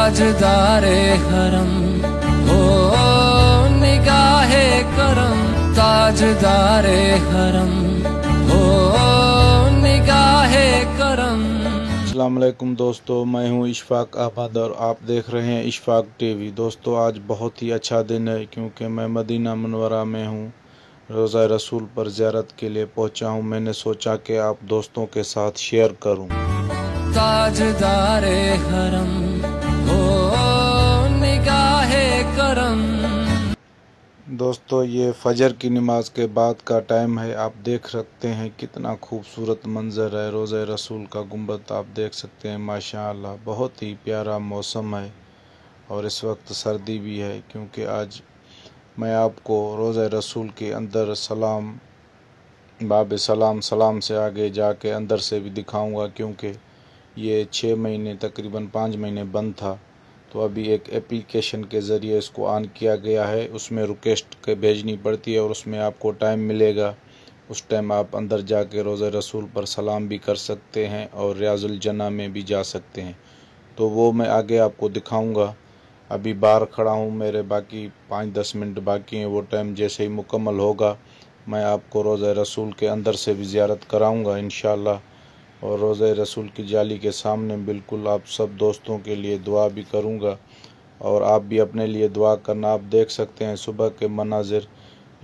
ताजदारे हरम ओ निगाहे करम, ताजदारे हरम ओ निगाहे करम। अस्सलाम वालेकुम दोस्तों, मैं हूं इशफाक अहमद और आप देख रहे हैं इशफाक टीवी। दोस्तों आज बहुत ही अच्छा दिन है क्योंकि मैं मदीना मुनव्वरा में हूं, रोज़ा रसूल पर ज़ियारत के लिए पहुंचा हूं। मैंने सोचा कि आप दोस्तों के साथ शेयर करूं। ताजदारे हरम ओ निगाहे करम। दोस्तों ये फजर की नमाज के बाद का टाइम है। आप देख सकते हैं कितना खूबसूरत मंज़र है। रोज़ा रसूल का गुंबद आप देख सकते हैं, माशाअल्लाह बहुत ही प्यारा मौसम है। और इस वक्त सर्दी भी है क्योंकि आज मैं आपको रोज़ा रसूल के अंदर सलाम बाब सलाम से आगे जाके अंदर से भी दिखाऊंगा, क्योंकि ये 6 महीने तकरीबन 5 महीने बंद था। तो अभी एक एप्लीकेशन के ज़रिए इसको ऑन किया गया है। उसमें रिक्वेस्ट के भेजनी पड़ती है और उसमें आपको टाइम मिलेगा। उस टाइम आप अंदर जाके रोज़ा रसूल पर सलाम भी कर सकते हैं और रियाजुल जन्ना में भी जा सकते हैं। तो वो मैं आगे आपको दिखाऊंगा। अभी बाहर खड़ा हूँ, मेरे बाकी 5-10 मिनट बाकी हैं। वो टाइम जैसे ही मुकम्मल होगा मैं आपको रोज़ा रसूल के अंदर से भी ज़ियारत कराऊँगा इंशाअल्लाह। और रोज़ा रसूल की जाली के सामने बिल्कुल आप सब दोस्तों के लिए दुआ भी करूँगा और आप भी अपने लिए दुआ करना। आप देख सकते हैं सुबह के मनाजिर,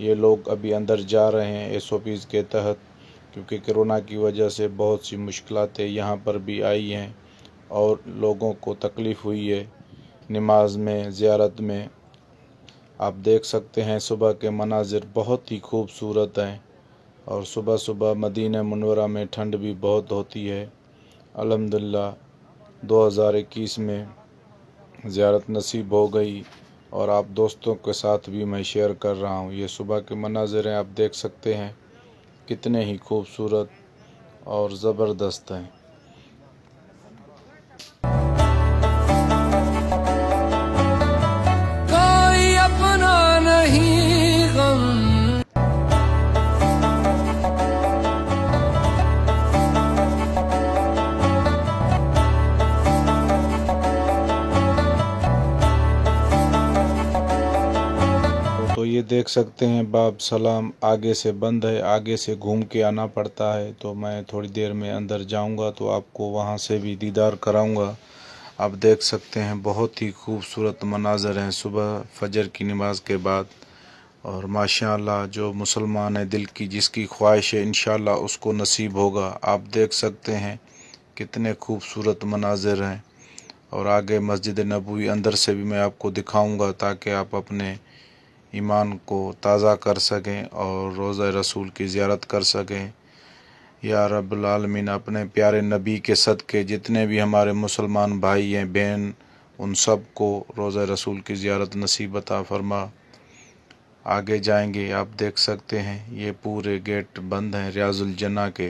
ये लोग अभी अंदर जा रहे हैं SOPs के तहत, क्योंकि कोरोना की वजह से बहुत सी मुश्किलातें यहाँ पर भी आई हैं और लोगों को तकलीफ़ हुई है नमाज में, ज़ियारत में। आप देख सकते हैं सुबह के मनाजिर बहुत ही खूबसूरत हैं। और सुबह सुबह मदीना मुनव्वरा में ठंड भी बहुत होती है। अल्हम्दुलिल्लाह 2021 में ज़ियारत नसीब हो गई और आप दोस्तों के साथ भी मैं शेयर कर रहा हूँ। ये सुबह के मनाजिर हैं, आप देख सकते हैं कितने ही खूबसूरत और ज़बरदस्त हैं। कोई अपना नहीं गम, तो ये देख सकते हैं बाब सलाम आगे से बंद है, आगे से घूम के आना पड़ता है। तो मैं थोड़ी देर में अंदर जाऊंगा तो आपको वहां से भी दीदार कराऊंगा। आप देख सकते हैं बहुत ही खूबसूरत मनाज़र हैं सुबह फजर की नमाज के बाद। और माशाअल्लाह जो मुसलमान है, दिल की जिसकी ख्वाहिश है इंशाअल्लाह उसको नसीब होगा। आप देख सकते हैं कितने खूबसूरत मनाज़र हैं। और आगे मस्जिद नबवी अंदर से भी मैं आपको दिखाऊंगा ताकि आप अपने ईमान को ताज़ा कर सकें और रोज़ा रसूल की ज़ियारत कर सकें। या रब्बुल आलमीन अपने प्यारे नबी के सदक़े जितने भी हमारे मुसलमान भाई हैं, बहन, उन सब को रोज़ा रसूल की ज़ियारत नसीब अता फरमा। आगे जाएंगे, आप देख सकते हैं ये पूरे गेट बंद हैं रियाजुल जन्ना के,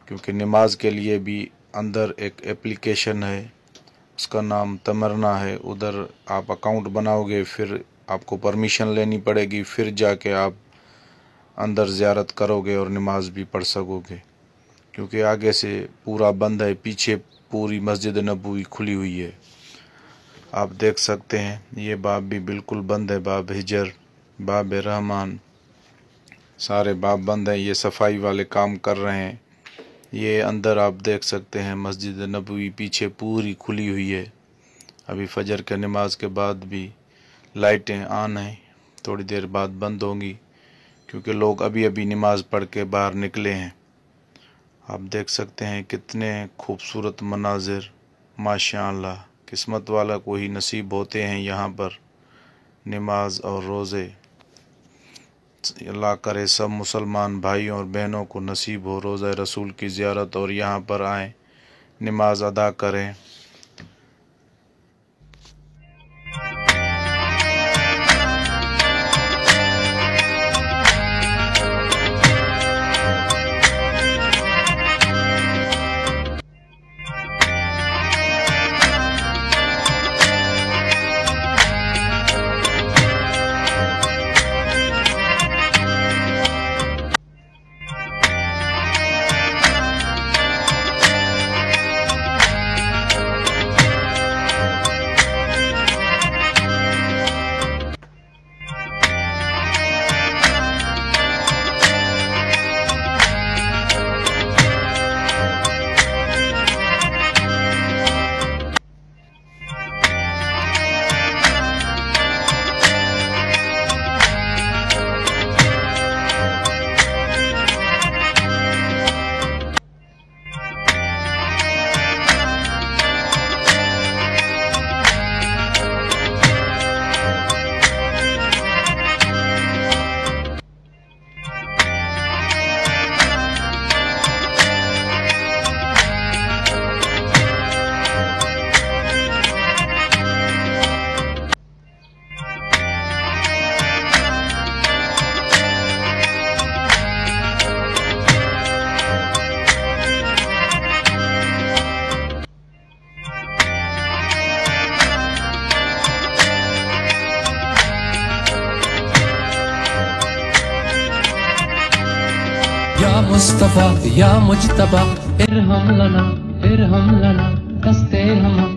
क्योंकि नमाज के लिए भी अंदर एक एप्लीकेशन है, उसका नाम तमन्ना है। उधर आप अकाउंट बनाओगे, फिर आपको परमिशन लेनी पड़ेगी, फिर जाके आप अंदर ज़ियारत करोगे और नमाज भी पढ़ सकोगे, क्योंकि आगे से पूरा बंद है। पीछे पूरी मस्जिद नबवी खुली हुई है। आप देख सकते हैं ये बाब भी बिल्कुल बंद है, बाब हिजर, बाब रहमान, सारे बाब बंद हैं। ये सफाई वाले काम कर रहे हैं। ये अंदर आप देख सकते हैं मस्जिद नबवी पीछे पूरी खुली हुई है। अभी फजर के नमाज के बाद भी लाइटें ऑन हैं, थोड़ी देर बाद बंद होंगी क्योंकि लोग अभी अभी नमाज पढ़ के बाहर निकले हैं। आप देख सकते हैं कितने खूबसूरत मनाजिर, माशाअल्लाह। किस्मत वाला को ही नसीब होते हैं यहाँ पर नमाज और रोज़े। अल्लाह करे सब मुसलमान भाइयों और बहनों को नसीब हो रोज़ा रसूल की ज़ियारत और यहाँ पर आएँ, नमाज अदा करें। मुस्तफा या मुजतबा इरहम लना दस्ते हम।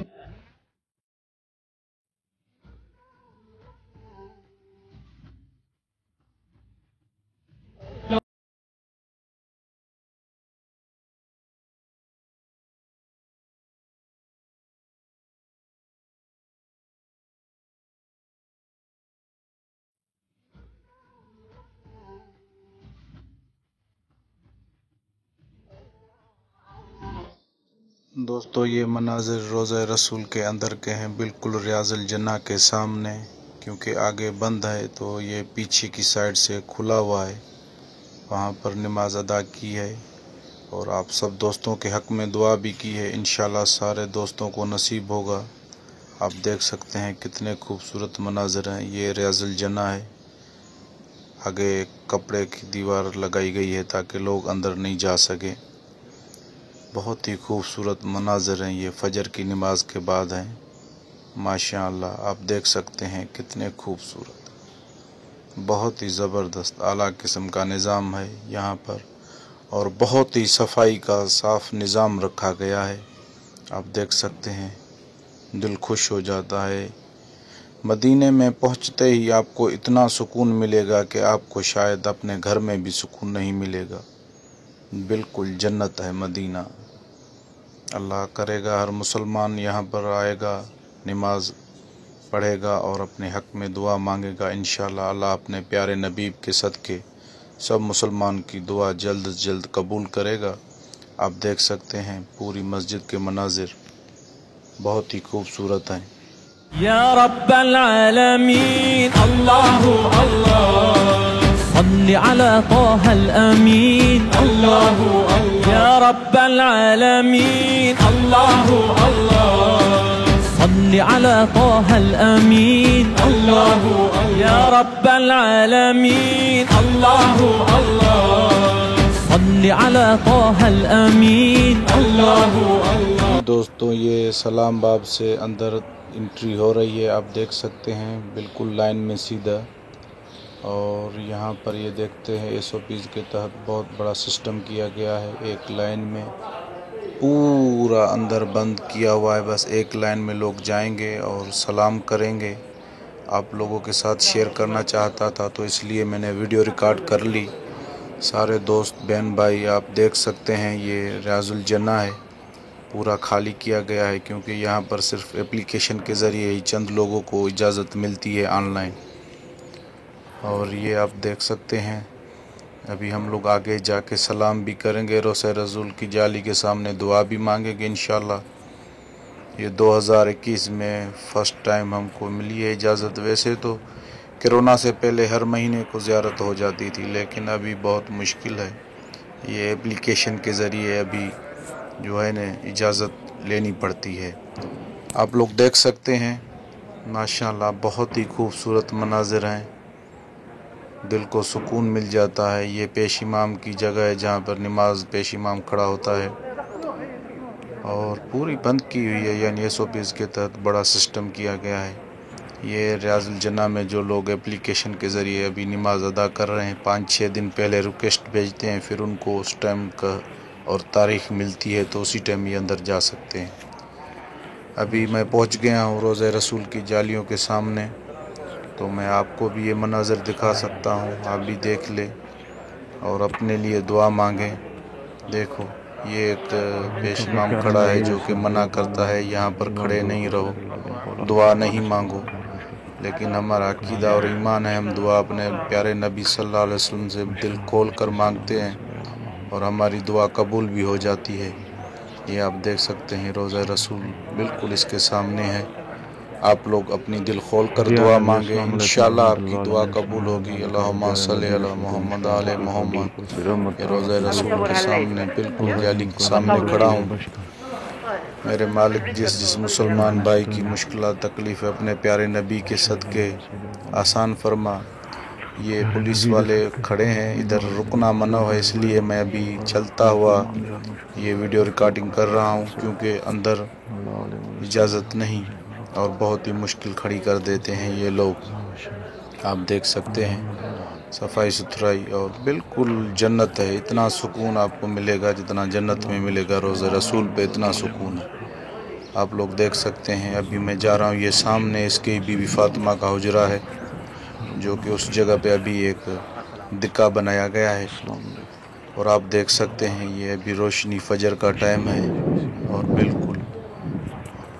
दोस्तों ये मनाजिर रोज़ा रसूल के अंदर के हैं, बिल्कुल रियाजुल जन्ना के सामने, क्योंकि आगे बंद है तो ये पीछे की साइड से खुला हुआ है। वहाँ पर नमाज अदा की है और आप सब दोस्तों के हक़ में दुआ भी की है। इंशाल्लाह सारे दोस्तों को नसीब होगा। आप देख सकते हैं कितने खूबसूरत मनाजिर हैं। ये रियाजुल जन्ना है। आगे कपड़े की दीवार लगाई गई है ताकि लोग अंदर नहीं जा सके। बहुत ही खूबसूरत मनाज़र हैं। ये फजर की नमाज के बाद हैं। माशाअल्लाह आप देख सकते हैं कितने खूबसूरत, बहुत ही ज़बरदस्त आला किस्म का निज़ाम है यहाँ पर, और बहुत ही सफाई का साफ़ निज़ाम रखा गया है। आप देख सकते हैं, दिल खुश हो जाता है। मदीने में पहुँचते ही आपको इतना सुकून मिलेगा कि आपको शायद अपने घर में भी सुकून नहीं मिलेगा। बिल्कुल जन्नत है मदीना। अल्लाह करेगा हर मुसलमान यहाँ पर आएगा, नमाज पढ़ेगा और अपने हक़ में दुआ मांगेगा। इंशाअल्लाह अल्लाह अपने प्यारे नबी के सदक़े सब मुसलमान की दुआ जल्द से जल्द कबूल करेगा। आप देख सकते हैं पूरी मस्जिद के मनाजिर बहुत ही खूबसूरत हैं। या रब्बल आलमीन अल्लाहु अल्लाह सल्ली अला ताहल अमीन अल्लाहु अल्लाह। या रब्बल आलमीन अल्लाहु अल्लाह सल्ली अला ताहल अमीन अल्लाहु अल्लाह। या रब्बल आलमीन अल्लाहु अल्लाह सल्ली अला ताहल अमीन अल्लाहु अल्लाह। दोस्तों ये सलाम बाब से अंदर एंट्री हो रही है। आप देख सकते हैं बिल्कुल लाइन में सीधा, और यहाँ पर ये देखते हैं SOPs के तहत बहुत बड़ा सिस्टम किया गया है। एक लाइन में पूरा अंदर बंद किया हुआ है, बस एक लाइन में लोग जाएंगे और सलाम करेंगे। आप लोगों के साथ शेयर करना चाहता था तो इसलिए मैंने वीडियो रिकॉर्ड कर ली। सारे दोस्त बहन भाई आप देख सकते हैं ये रियाजुल जन्ना है, पूरा खाली किया गया है क्योंकि यहाँ पर सिर्फ एप्लीकेशन के ज़रिए ही चंद लोगों को इजाज़त मिलती है ऑनलाइन। और ये आप देख सकते हैं अभी हम लोग आगे जाके सलाम भी करेंगे, रोज़ा रसूल की जाली के सामने दुआ भी मांगेंगे इंशाल्लाह। ये 2021 में फ़र्स्ट टाइम हमको मिली है इजाज़त। वैसे तो कोरोना से पहले हर महीने को ज़ियारत हो जाती थी, लेकिन अभी बहुत मुश्किल है। ये एप्लीकेशन के ज़रिए अभी जो है ना इजाज़त लेनी पड़ती है। आप लोग देख सकते हैं माशाअल्लाह बहुत ही खूबसूरत मनाजिर हैं, दिल को सुकून मिल जाता है। ये पेश इमाम की जगह है जहाँ पर नमाज पेश इमाम खड़ा होता है, और पूरी बंद की हुई है, यानी SOPs के तहत बड़ा सिस्टम किया गया है। ये रियाजुल जन्ना में जो लोग एप्लीकेशन के ज़रिए अभी नमाज अदा कर रहे हैं, 5-6 दिन पहले रिक्वेस्ट भेजते हैं, फिर उनको उस टाइम का और तारीख़ मिलती है तो उसी टाइम ये अंदर जा सकते हैं। अभी मैं पहुंच गया हूं रोज़ा रसूल की जालियों के सामने, तो मैं आपको भी ये मनाज़र दिखा सकता हूं, आप भी देख लें और अपने लिए दुआ मांगें। देखो ये एक पेश इमाम खड़ा है जो कि मना करता है यहाँ पर खड़े नहीं रहो, दुआ नहीं मांगो, लेकिन हमारा अकीदा और ईमान है, हम दुआ अपने प्यारे नबी सल्लल्लाहु अलैहि वसल्लम से दिल खोल कर मांगते हैं और हमारी दुआ कबूल भी हो जाती है। ये आप देख सकते हैं रोज़ा रसूल बिल्कुल इसके सामने है। आप लोग अपनी दिल खोल कर दुआ मांगे, इंशाल्लाह आपकी दुआ कबूल होगी। अल्लाहुम्मा सल्ली अला मोहम्मद आले मोहम्मद। ये रोज़ा रसूल के सामने बिल्कुल जाली के सामने खड़ा हूँ। मेरे मालिक जिस मुसलमान भाई की मुश्किल तकलीफ़ अपने प्यारे नबी के सदक़े आसान फरमा। ये पुलिस वाले खड़े हैं, इधर रुकना मना है, इसलिए मैं अभी चलता हुआ ये वीडियो रिकॉर्डिंग कर रहा हूँ, क्योंकि अंदर इजाज़त नहीं और बहुत ही मुश्किल खड़ी कर देते हैं ये लोग। آپ دیکھ سکتے ہیں صفائی ستھرائی اور بالکل جنت ہے. اتنا سکون آپ کو ملے گا جتنا جنت میں ملے گا. روضہ رسول پہ اتنا سکون ہے. آپ لوگ دیکھ سکتے ہیں. ابھی میں جا رہا ہوں، یہ سامنے اس کی بی بی فاطمہ کا حجرہ ہے، جو کہ اس جگہ پہ ابھی ایک دکا بنایا گیا ہے. اور آپ دیکھ سکتے ہیں یہ ابھی روشنی فجر کا ٹائم ہے اور بالکل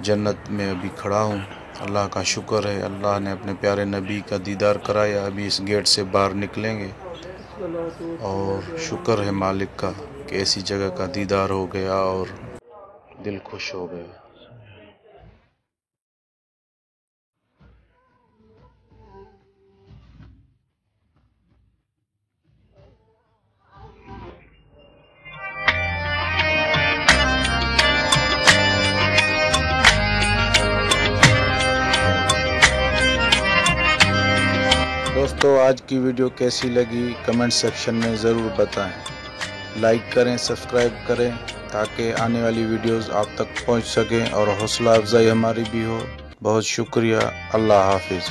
جنت میں ابھی کھڑا ہوں. اللہ کا شکر ہے، اللہ نے اپنے پیارے نبی کا دیدار کرایا. ابھی اس گیٹ سے باہر نکلیں گے اور شکر ہے مالک کا کہ ایسی جگہ کا دیدار ہو گیا اور دل خوش ہو گیا. دوستو آج کی ویڈیو کیسی لگی کمنٹ سیکشن میں ضرور بتائیں. لائک کریں، سبسکرائب کریں تاکہ آنے والی ویڈیوز آپ تک پہنچ سکیں اور حوصلہ افزائی ہماری بھی ہو. بہت شکریہ. اللہ حافظ.